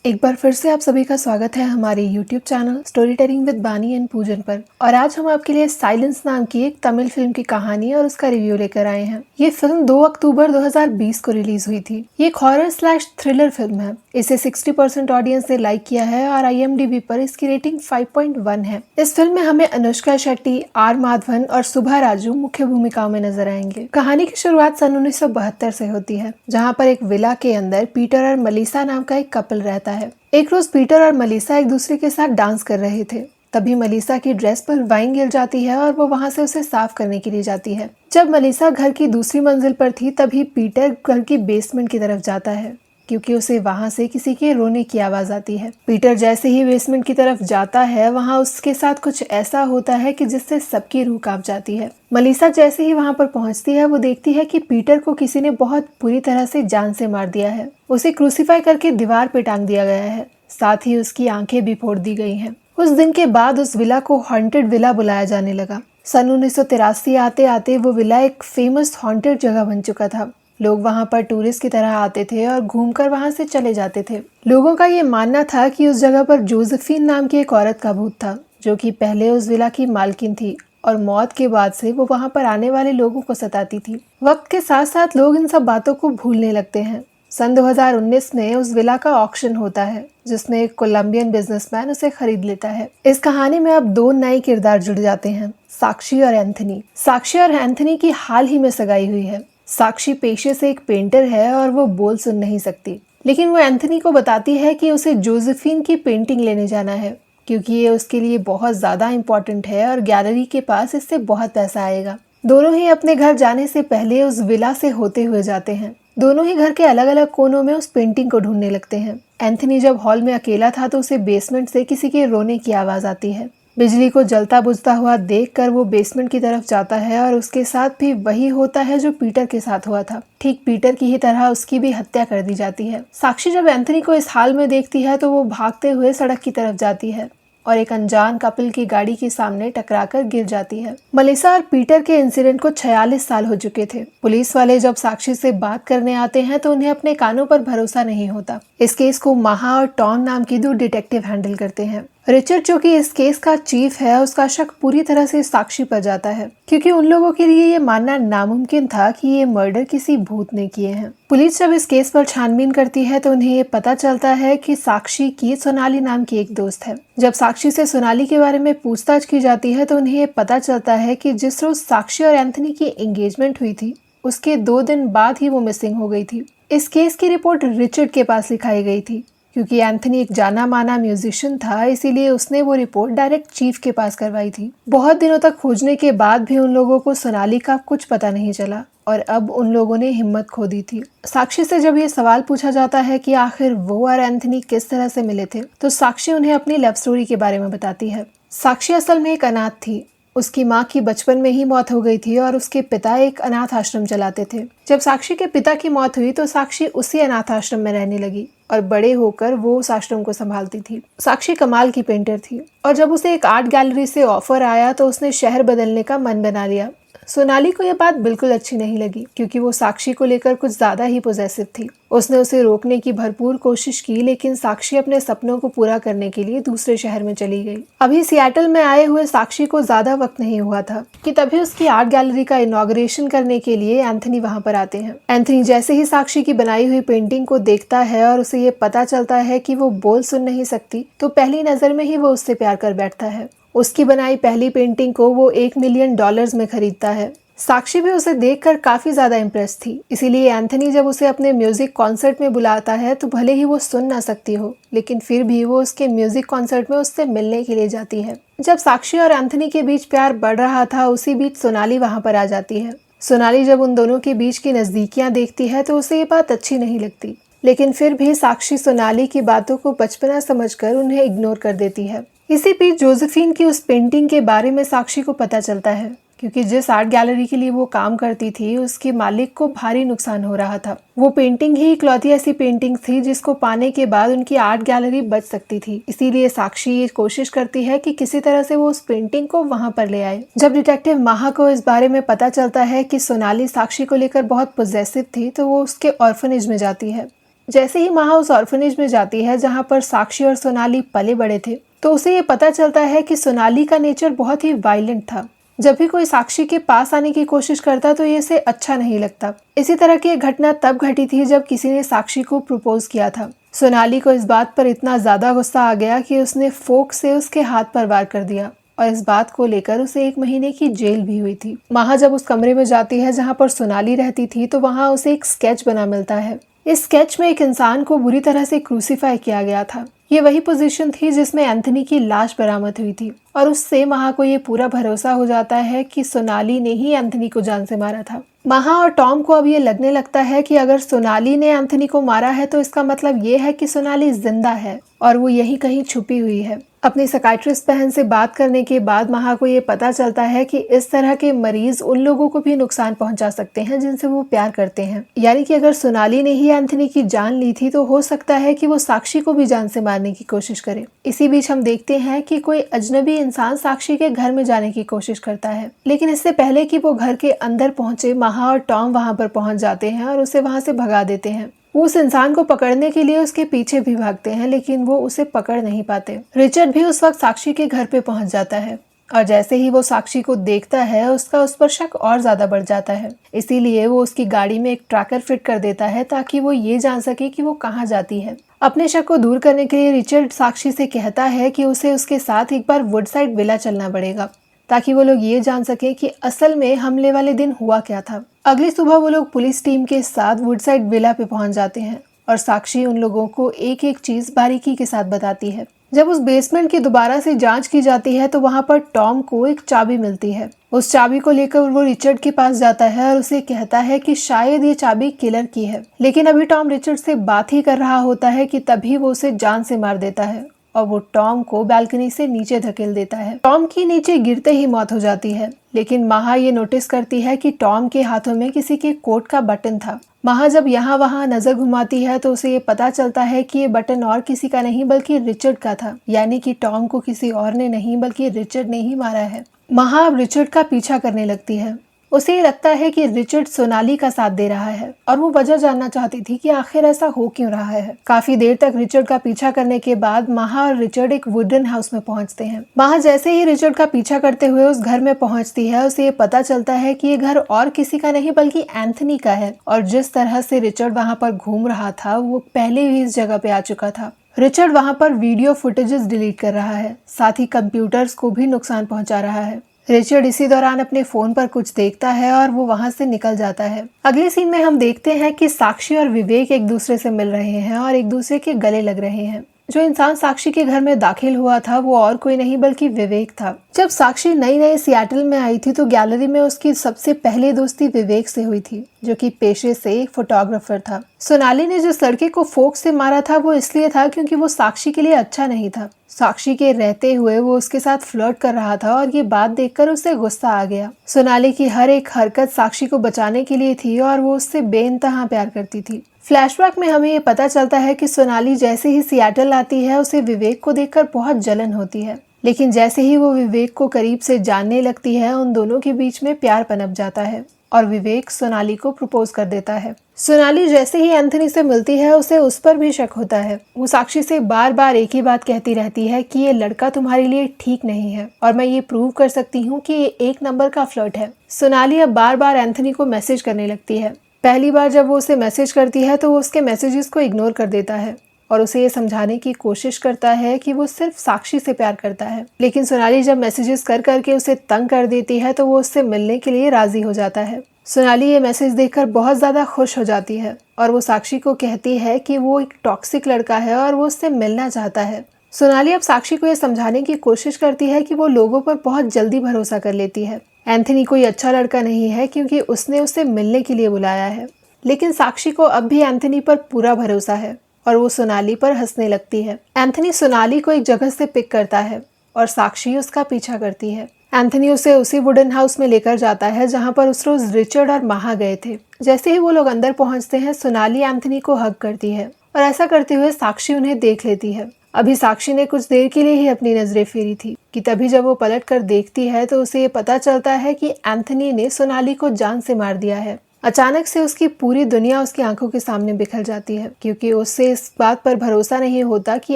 एक बार फिर से आप सभी का स्वागत है हमारे YouTube channel story telling with बानी एंड पूजन पर। और आज हम आपके लिए साइलेंस नाम की एक तमिल फिल्म की कहानी और उसका रिव्यू लेकर आए हैं। ये फिल्म 2 अक्टूबर 2020 को रिलीज हुई थी। ये एक हॉरर स्लैश थ्रिलर फिल्म है। इसे 60% ऑडियंस ने लाइक किया है और IMDb पर इसकी रेटिंग 5.1 है। इस फिल्म में हमें अनुष्का शेट्टी, आर माधवन और सुभा राजू मुख्य भूमिकाओं में नजर आएंगे। कहानी की शुरुआत सन 1972 से होती है, जहाँ पर एक विला के अंदर पीटर और मलिसा नाम का एक कपल रहता है। एक रोज पीटर और मलिसा एक दूसरे के साथ डांस कर रहे थे। तभी मलिसा की ड्रेस पर वाइन गिर जाती है और वो वहां से उसे साफ करने के लिए जाती है। जब मलिसा घर की दूसरी मंजिल पर थी, तभी पीटर घर की बेसमेंट की तरफ जाता है, क्योंकि उसे वहां से किसी के रोने की आवाज आती है। पीटर जैसे ही बेसमेंट की तरफ जाता है, वहां उसके साथ कुछ ऐसा होता है कि जिससे सबकी रूह कांप जाती है। मलिसा जैसे ही वहां पर पहुंचती है, वो देखती है कि पीटर को किसी ने बहुत बुरी तरह से जान से मार दिया है। उसे क्रूसीफाई करके दीवार पे टांग दिया गया है, साथ ही उसकी आंखें भी फोड़ दी गई हैं। उस दिन के बाद उस विला को हॉन्टेड विला बुलाया जाने लगा। सन 1983 आते आते वो विला एक फेमस हॉन्टेड जगह बन चुका था। लोग वहां पर टूरिस्ट की तरह आते थे और घूमकर वहां से चले जाते थे। लोगों का ये मानना था कि उस जगह पर जोसेफीन नाम की एक औरत का भूत था, जो कि पहले उस विला की मालकिन थी और मौत के बाद से वो वहां पर आने वाले लोगों को सताती थी। वक्त के साथ साथ लोग इन सब बातों को भूलने लगते हैं। सन 2019 में उस विला का ऑक्शन होता है, जिसमें एक कोलंबियन बिजनेसमैन उसे खरीद लेता है। इस कहानी में अब 2 नए किरदार जुड़ जाते हैं, साक्षी और एंथनी। साक्षी और एंथनी की हाल ही में सगाई हुई है। साक्षी पेशे से एक पेंटर है और वो बोल सुन नहीं सकती, लेकिन वो एंथनी को बताती है कि उसे जोसेफीन की पेंटिंग लेने जाना है, क्योंकि ये उसके लिए बहुत ज्यादा इम्पोर्टेंट है और गैलरी के पास इससे बहुत पैसा आएगा। दोनों ही अपने घर जाने से पहले उस विला से होते हुए जाते हैं। दोनों ही घर के अलग अलग कोनों में उस पेंटिंग को ढूंढने लगते हैं। एंथनी जब हॉल में अकेला था, तो उसे बेसमेंट से किसी के रोने की आवाज आती है। बिजली को जलता बुझता हुआ देखकर वो बेसमेंट की तरफ जाता है और उसके साथ भी वही होता है जो पीटर के साथ हुआ था। ठीक पीटर की ही तरह उसकी भी हत्या कर दी जाती है। साक्षी जब एंथनी को इस हाल में देखती है, तो वो भागते हुए सड़क की तरफ जाती है और एक अनजान कपल की गाड़ी के सामने टकराकर गिर जाती है। मलिसा और पीटर के इंसिडेंट को 46 साल हो चुके थे। पुलिस वाले जब साक्षी से बात करने आते हैं, तो उन्हें अपने कानों पर भरोसा नहीं होता। इस केस को महा और टॉन नाम की 2 डिटेक्टिव हैंडल करते हैं। रिचर्ड, जो कि इस केस का चीफ है, उसका शक पूरी तरह से साक्षी पर जाता है, क्योंकि उन लोगों के लिए ये मानना नामुमकिन था कि ये मर्डर किसी भूत ने किए हैं। पुलिस जब इस केस पर छानबीन करती है, तो उन्हें ये पता चलता है कि साक्षी की सोनाली नाम की एक दोस्त है। जब साक्षी से सोनाली के बारे में पूछताछ की जाती है, तो उन्हें ये पता चलता है कि जिस रोज साक्षी और एंथनी की एंगेजमेंट हुई थी, उसके 2 दिन बाद ही वो मिसिंग हो गई थी। इस केस की रिपोर्ट रिचर्ड के पास लिखाई गई थी। क्योंकि एंथनी एक जाना माना म्यूजिशियन था, इसीलिए उसने वो रिपोर्ट डायरेक्ट चीफ के पास करवाई थी। बहुत दिनों तक खोजने के बाद भी उन लोगों को सोनाली का कुछ पता नहीं चला और अब उन लोगों ने हिम्मत खो दी थी। साक्षी से जब ये सवाल पूछा जाता है कि आखिर वो और एंथनी किस तरह से मिले थे, तो साक्षी उन्हें अपनी लव स्टोरी के बारे में बताती है। साक्षी असल में एक अनाथ थी। उसकी माँ की बचपन में ही मौत हो गई थी और उसके पिता एक अनाथ आश्रम चलाते थे। जब साक्षी के पिता की मौत हुई, तो साक्षी उसी अनाथ आश्रम में रहने लगी और बड़े होकर वो उस आश्रम को संभालती थी। साक्षी कमाल की पेंटर थी और जब उसे एक आर्ट गैलरी से ऑफर आया, तो उसने शहर बदलने का मन बना लिया। सोनाली को यह बात बिल्कुल अच्छी नहीं लगी, क्योंकि वो साक्षी को लेकर कुछ ज्यादा ही पोजेसिव थी। उसने उसे रोकने की भरपूर कोशिश की, लेकिन साक्षी अपने सपनों को पूरा करने के लिए दूसरे शहर में चली गई। अभी सियाटल में आए हुए साक्षी को ज्यादा वक्त नहीं हुआ था कि तभी उसकी आर्ट गैलरी का इनॉग्रेशन करने के लिए एंथनी वहां पर आते हैं। एंथनी जैसे ही साक्षी की बनाई हुई पेंटिंग को देखता है और उसे ये पता चलता है कि वो बोल सुन नहीं सकती, तो पहली नजर में ही वो उससे प्यार कर बैठता है। उसकी बनाई पहली पेंटिंग को वो $1 मिलियन में खरीदता है। साक्षी भी उसे देखकर काफी ज्यादा इम्प्रेस थी, इसीलिए एंथनी जब उसे अपने म्यूजिक कॉन्सर्ट में बुलाता है, तो भले ही वो सुन ना सकती हो, लेकिन फिर भी वो उसके म्यूजिक कॉन्सर्ट में उससे मिलने के लिए जाती है। जब साक्षी और एंथनी के बीच प्यार बढ़ रहा था, उसी बीच सोनाली वहां पर आ जाती है। सोनाली जब उन दोनों के बीच की नजदीकियां देखती है, तो उसे ये बात अच्छी नहीं लगती, लेकिन फिर भी साक्षी सोनाली की बातों को बचपना समझकर उन्हें इग्नोर कर देती है। इसी बीच जोसेफीन की उस पेंटिंग के बारे में साक्षी को पता चलता है, क्योंकि जिस आर्ट गैलरी के लिए वो काम करती थी, उसके मालिक को भारी नुकसान हो रहा था। वो पेंटिंग ही इकलौती ऐसी पेंटिंग थी जिसको पाने के बाद उनकी आर्ट गैलरी बच सकती थी। इसीलिए साक्षी ये कोशिश करती है कि किसी तरह से वो उस पेंटिंग को वहां पर ले आए। जब डिटेक्टिव माहा को इस बारे में पता चलता है कि सोनाली साक्षी को लेकर बहुत पोजेसिव थी, तो वो उसके ऑर्फनेज में जाती है। जैसे ही महा उस ऑर्फनेज में जाती है जहाँ पर साक्षी और सोनाली पले बड़े थे, तो उसे ये पता चलता है कि सोनाली का नेचर बहुत ही वायलेंट था। जब भी कोई साक्षी के पास आने की कोशिश करता तो ये इसे अच्छा नहीं लगता। इसी तरह की एक घटना तब घटी थी जब किसी ने साक्षी को प्रपोज किया था। सोनाली को इस बात पर इतना ज्यादा गुस्सा आ गया कि उसने फोक से उसके हाथ पर वार कर दिया और इस बात को लेकर उसे 1 महीने की जेल भी हुई थी। महा जब उस कमरे में जाती है जहाँ पर सोनाली रहती थी तो वहाँ उसे एक स्केच बना मिलता है। इस स्केच में एक इंसान को बुरी तरह से क्रूसीफाई किया गया था। ये वही पोजीशन थी जिसमें एंथनी की लाश बरामद हुई थी और उससे महा को ये पूरा भरोसा हो जाता है कि सोनाली ने ही एंथनी को जान से मारा था। महा और टॉम को अब ये लगने लगता है कि अगर सोनाली ने एंथनी को मारा है तो इसका मतलब ये है कि सोनाली जिंदा है और वो यहीं कहीं छुपी हुई है। अपनी साइकियाट्रिस्ट बहन से बात करने के बाद महा को ये पता चलता है कि इस तरह के मरीज उन लोगों को भी नुकसान पहुंचा सकते हैं जिनसे वो प्यार करते हैं। यानी कि अगर सोनाली ने ही एंथनी की जान ली थी तो हो सकता है कि वो साक्षी को भी जान से मारने की कोशिश करे। इसी बीच हम देखते हैं कि कोई अजनबी इंसान साक्षी के घर में जाने की कोशिश करता है, लेकिन इससे पहले कि वो घर के अंदर पहुंचे महा और टॉम वहां पर पहुंच जाते हैं और उसे वहां से भगा देते हैं। वो उस इंसान को पकड़ने के लिए उसके पीछे भी भागते हैं, लेकिन वो उसे पकड़ नहीं पाते। रिचर्ड भी उस वक्त साक्षी के घर पे पहुंच जाता है और जैसे ही वो साक्षी को देखता है उसका उस पर शक और ज्यादा बढ़ जाता है। इसीलिए वो उसकी गाड़ी में एक ट्रैकर फिट कर देता है ताकि वो ये जान सके कि वो कहाँ जाती है। अपने शक को दूर करने के लिए रिचर्ड साक्षी से कहता है कि उसे उसके साथ एक बार वुडसाइड विला चलना पड़ेगा ताकि वो लोग ये जान सके कि असल में हमले वाले दिन हुआ क्या था। अगली सुबह वो लोग पुलिस टीम के साथ वुडसाइड विला पे पहुंच जाते हैं और साक्षी उन लोगों को एक एक चीज बारीकी के साथ बताती है। जब उस बेसमेंट की दोबारा से जांच की जाती है तो वहां पर टॉम को एक चाबी मिलती है। उस चाबी को लेकर वो रिचर्ड के पास जाता है और उसे कहता है कि शायद ये चाबी किलर की है, लेकिन अभी टॉम रिचर्ड से बात ही कर रहा होता है कि तभी वो उसे जान से मार देता है और वो टॉम को बालकनी से नीचे धकेल देता है। टॉम की नीचे गिरते ही मौत हो जाती है, लेकिन महा ये नोटिस करती है कि टॉम के हाथों में किसी के कोट का बटन था। महा जब यहाँ वहाँ नजर घुमाती है तो उसे ये पता चलता है कि ये बटन और किसी का नहीं बल्कि रिचर्ड का था, यानी कि टॉम को किसी और ने नहीं बल्कि रिचर्ड ने ही मारा है। महा अब रिचर्ड का पीछा करने लगती है। उसे ये लगता है कि रिचर्ड सोनाली का साथ दे रहा है और वो वजह जानना चाहती थी कि आखिर ऐसा हो क्यों रहा है। काफी देर तक रिचर्ड का पीछा करने के बाद महा और रिचर्ड एक वुडन हाउस में पहुंचते हैं। महा जैसे ही रिचर्ड का पीछा करते हुए उस घर में पहुंचती है उसे ये पता चलता है कि ये घर और किसी का नहीं बल्कि एंथनी का है और जिस तरह से रिचर्ड वहाँ पर घूम रहा था वो पहले भी इस जगह पे आ चुका था। रिचर्ड वहाँ पर वीडियो फुटेजेस डिलीट कर रहा है, साथ ही कंप्यूटर्स को भी नुकसान पहुंचा रहा है। रिचर्ड इसी दौरान अपने फोन पर कुछ देखता है और वो वहां से निकल जाता है। अगले सीन में हम देखते हैं कि साक्षी और विवेक एक दूसरे से मिल रहे हैं और एक दूसरे के गले लग रहे हैं। जो इंसान साक्षी के घर में दाखिल हुआ था वो और कोई नहीं बल्कि विवेक था। जब साक्षी नई नई सियाटल में आई थी तो गैलरी में उसकी सबसे पहले दोस्ती विवेक से हुई थी, जो कि पेशे से एक फोटोग्राफर था। सोनाली ने जिस लड़के को फोक से मारा था वो इसलिए था क्योंकि वो साक्षी के लिए अच्छा नहीं था। साक्षी के रहते हुए वो उसके साथ फ्लर्ट कर रहा था और ये बात देखकर उसे गुस्सा आ गया। सोनाली की हर एक हरकत साक्षी को बचाने के लिए थी और वो उससे बेइंतहा प्यार करती थी। फ्लैशबैक में हमें ये पता चलता है कि सोनाली जैसे ही सियाटल आती है उसे विवेक को देखकर बहुत जलन होती है, लेकिन जैसे ही वो विवेक को करीब से जानने लगती है उन दोनों के बीच में प्यार पनप जाता है और विवेक सोनाली को प्रपोज कर देता है। सोनाली जैसे ही एंथनी से मिलती है उसे उस पर भी शक होता है। वो साक्षी से बार बार एक ही बात कहती रहती है कि ये लड़का तुम्हारे लिए ठीक नहीं है और मैं ये प्रूव कर सकती हूँ कि ये 1 नंबर का फ्लर्ट है। सोनाली अब बार बार एंथनी को मैसेज करने लगती है। पहली बार जब वो उसे मैसेज करती है तो वो उसके मैसेजेस को इग्नोर कर देता है और उसे ये समझाने की कोशिश करता है कि वो सिर्फ साक्षी से प्यार करता है, लेकिन सोनाली जब मैसेजेस कर करके उसे तंग कर देती है तो वो उससे मिलने के लिए राजी हो जाता है। सोनाली ये मैसेज देखकर बहुत ज्यादा खुश हो जाती है और वो साक्षी को कहती है कि वो एक टॉक्सिक लड़का है और वो उससे मिलना चाहता है। सोनाली अब साक्षी को यह समझाने की कोशिश करती है कि वो लोगों पर बहुत जल्दी भरोसा कर लेती है। एंथनी कोई अच्छा लड़का नहीं है क्योंकि उसने उसे मिलने के लिए बुलाया है, लेकिन साक्षी को अब भी एंथनी पर पूरा भरोसा है और वो सोनाली पर हंसने लगती है। एंथनी सोनाली को एक जगह से पिक करता है और साक्षी उसका पीछा करती है। एंथनी उसे उसी वुडन हाउस में लेकर जाता है जहां पर उस रोज रिचर्ड और महा गए थे। जैसे ही वो लोग अंदर पहुंचते हैं सोनाली एंथनी को हग करती है और ऐसा करते हुए साक्षी उन्हें देख लेती है। अभी साक्षी ने कुछ देर के लिए ही अपनी नजरें फेरी थी कि तभी जब वो पलट कर देखती है तो उसे ये पता चलता है कि एंथनी ने सोनाली को जान से मार दिया है। अचानक से उसकी पूरी दुनिया उसकी आंखों के सामने बिखर जाती है, क्योंकि उससे इस बात पर भरोसा नहीं होता कि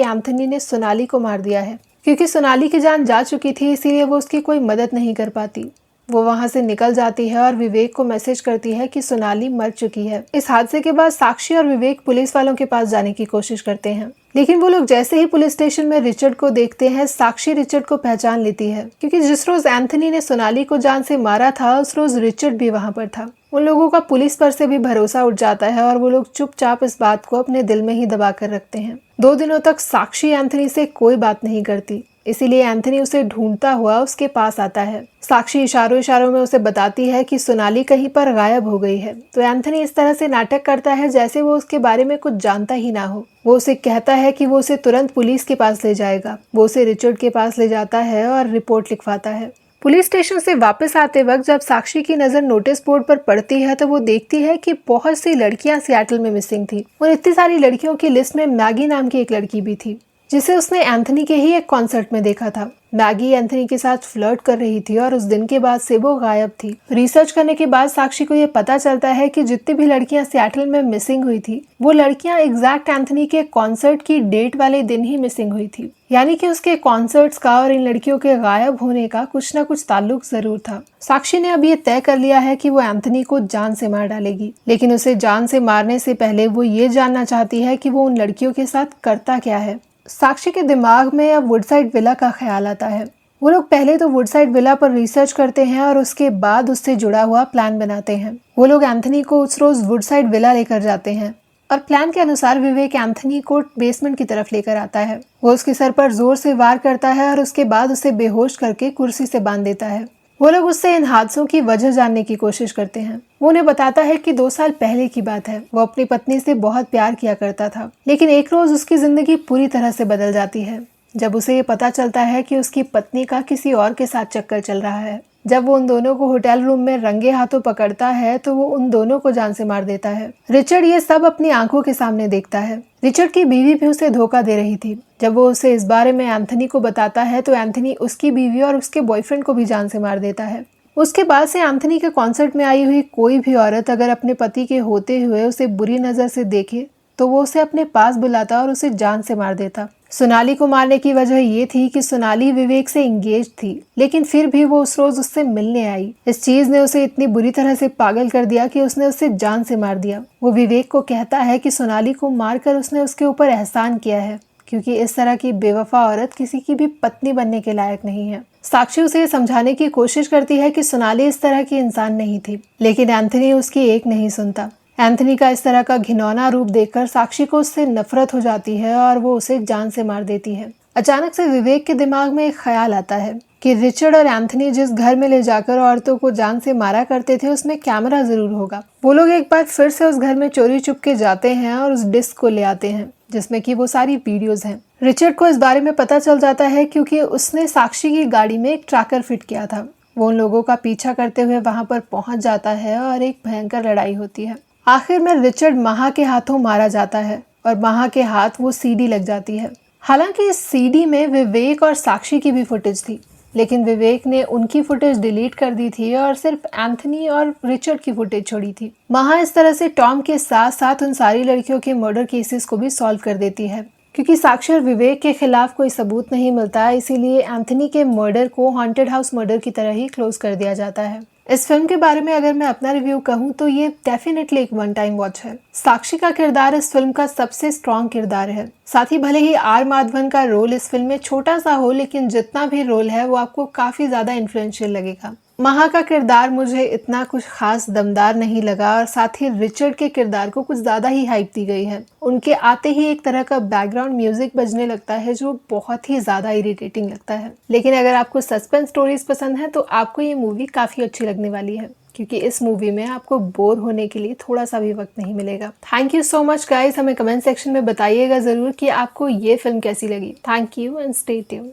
एंथनी ने सोनाली को मार दिया है। क्योंकि सोनाली की जान जा चुकी थी, इसीलिए वो उसकी कोई मदद नहीं कर पाती। वो वहां से निकल जाती है और विवेक को मैसेज करती है कि सोनाली मर चुकी है। इस हादसे के बाद साक्षी और विवेक पुलिस वालों के पास जाने की कोशिश करते हैं, लेकिन वो लोग जैसे ही पुलिस स्टेशन में रिचर्ड को देखते हैं, साक्षी रिचर्ड को पहचान लेती है, क्योंकि जिस रोज एंथनी ने सोनाली को जान से मारा था, उस रोज रिचर्ड भी वहां पर था। उन लोगों का पुलिस पर से भी भरोसा उठ जाता है और वो लोग चुपचाप इस बात को अपने दिल में ही दबा कर रखते हैं। 2 दिनों तक साक्षी एंथनी से कोई बात नहीं करती, इसीलिए एंथनी उसे ढूंढता हुआ उसके पास आता है। साक्षी इशारों इशारों में उसे बताती है कि सोनाली कहीं पर गायब हो गई है, तो एंथनी इस तरह से नाटक करता है जैसे वो उसके बारे में कुछ जानता ही ना हो। वो उसे कहता है कि वो उसे तुरंत पुलिस के पास ले जाएगा। वो उसे रिचर्ड के पास ले जाता है और रिपोर्ट लिखवाता है। पुलिस स्टेशन से वापस आते वक्त जब साक्षी की नजर नोटिस बोर्ड पर पड़ती है, तो वो देखती है कि बहुत सी लड़कियां सियाटल में मिसिंग थी और इतनी सारी लड़कियों की लिस्ट में मैगी नाम की एक लड़की भी थी, जिसे उसने एंथनी के ही एक कॉन्सर्ट में देखा था। मैगी एंथनी के साथ फ्लर्ट कर रही थी और उस दिन के बाद से वो गायब थी। रिसर्च करने के बाद साक्षी को ये पता चलता है कि जितनी भी लड़कियां सियाटल में मिसिंग हुई थी, वो लड़कियां एग्जैक्ट एंथनी के कॉन्सर्ट की डेट वाले दिन ही मिसिंग हुई थी। यानी कि उसके कॉन्सर्ट्स का और इन लड़कियों के गायब होने का कुछ न कुछ ताल्लुक जरूर था। साक्षी ने अब ये तय कर लिया है कि वो एंथनी को जान से मार डालेगी, लेकिन उसे जान से मारने से पहले वो ये जानना चाहती है कि वो उन लड़कियों के साथ करता क्या है। साक्षी के दिमाग में अब वुडसाइड विला का ख्याल आता है। वो लोग पहले तो वुडसाइड विला पर रिसर्च करते हैं और उसके बाद उससे जुड़ा हुआ प्लान बनाते हैं। वो लोग एंथनी को उस रोज वुडसाइड विला लेकर जाते हैं और प्लान के अनुसार विवेक एंथनी को बेसमेंट की तरफ लेकर आता है। वो उसके सर पर जोर से वार करता है और उसके बाद उसे बेहोश करके कुर्सी से बांध देता है। वो लोग उससे इन हादसों की वजह जानने की कोशिश करते हैं। वो उन्हें बताता है कि 2 साल पहले की बात है। वो अपनी पत्नी से बहुत प्यार किया करता था, लेकिन एक रोज उसकी जिंदगी पूरी तरह से बदल जाती है जब उसे ये पता चलता है कि उसकी पत्नी का किसी और के साथ चक्कर चल रहा है। जब वो उन दोनों को होटल रूम में रंगे हाथों पकड़ता है, तो वो उन दोनों को जान से मार देता है। रिचर्ड ये सब अपनी आंखों के सामने देखता है। रिचर्ड की बीवी भी उसे धोखा दे रही थी। जब वो उसे इस बारे में एंथनी को बताता है, तो एंथनी उसकी बीवी और उसके बॉयफ्रेंड को भी जान से मार देता है। उसके बाद से एंथनी के कॉन्सर्ट में आई हुई कोई भी औरत अगर अपने पति के होते हुए उसे बुरी नजर से देखे, तो वो उसे अपने पास बुलाता और उसे जान से मार देता। सोनाली को मारने की वजह ये थी कि सोनाली विवेक से एंगेज थी, लेकिन फिर भी वो उस रोज उससे मिलने आई। इस चीज ने उसे इतनी बुरी तरह से पागल कर दिया कि उसने उसे जान से मार दिया। वो विवेक को कहता है कि सोनाली को मारकर उसने उसके ऊपर एहसान किया है, क्योंकि इस तरह की बेवफा औरत किसी की भी पत्नी बनने के लायक नहीं है। साक्षी उसे समझाने की कोशिश करती है कि सोनाली इस तरह की इंसान नहीं थी, लेकिन एंथनी उसकी एक नहीं सुनता। एंथनी का इस तरह का घिनौना रूप देखकर साक्षी को उससे नफरत हो जाती है और वो उसे जान से मार देती है। अचानक से विवेक के दिमाग में एक ख्याल आता है कि रिचर्ड और एंथनी जिस घर में ले जाकर औरतों को जान से मारा करते थे, उसमें कैमरा जरूर होगा। वो लोग एक बार फिर से उस घर में चोरी चुप के जाते हैं और उस डिस्क को ले आते हैं जिसमें कि वो सारी वीडियोस हैं। रिचर्ड को इस बारे में पता चल जाता है क्योंकि उसने साक्षी की गाड़ी में एक ट्रैकर फिट किया था। वो उन लोगों का पीछा करते हुए वहां पर पहुंच जाता है और एक भयंकर लड़ाई होती है। आखिर में रिचर्ड महा के हाथों मारा जाता है और महा के हाथ वो सीडी लग जाती है। हालांकि इस सीडी में विवेक और साक्षी की भी फुटेज थी, लेकिन विवेक ने उनकी फुटेज डिलीट कर दी थी और सिर्फ एंथनी और रिचर्ड की फुटेज छोड़ी थी। महा इस तरह से टॉम के साथ साथ उन सारी लड़कियों के मर्डर केसेस को भी सॉल्व कर देती है। क्योंकि साक्षी और विवेक के खिलाफ कोई सबूत नहीं मिलता, इसीलिए एंथनी के मर्डर को हॉन्टेड हाउस मर्डर की तरह ही क्लोज कर दिया जाता है। इस फिल्म के बारे में अगर मैं अपना रिव्यू कहूँ तो ये डेफिनेटली एक वन टाइम वॉच है। साक्षी का किरदार इस फिल्म का सबसे स्ट्रॉन्ग किरदार है। साथ ही भले ही आर माधवन का रोल इस फिल्म में छोटा सा हो, लेकिन जितना भी रोल है वो आपको काफी ज्यादा इन्फ्लुएंशियल लगेगा। महा का किरदार मुझे इतना कुछ खास दमदार नहीं लगा और साथ ही रिचर्ड के किरदार को कुछ ज्यादा ही हाइप दी गई है। उनके आते ही एक तरह का बैकग्राउंड म्यूजिक बजने लगता है जो बहुत ही ज्यादा इरिटेटिंग लगता है। लेकिन अगर आपको सस्पेंस स्टोरीज पसंद है तो आपको ये मूवी काफी अच्छी लगने वाली है, क्योंकि इस मूवी में आपको बोर होने के लिए थोड़ा सा भी वक्त नहीं मिलेगा। Thank you so much guys. हमें कमेंट सेक्शन में बताइएगा जरूर कि आपको ये फिल्म कैसी लगी। Thank you and stay tuned.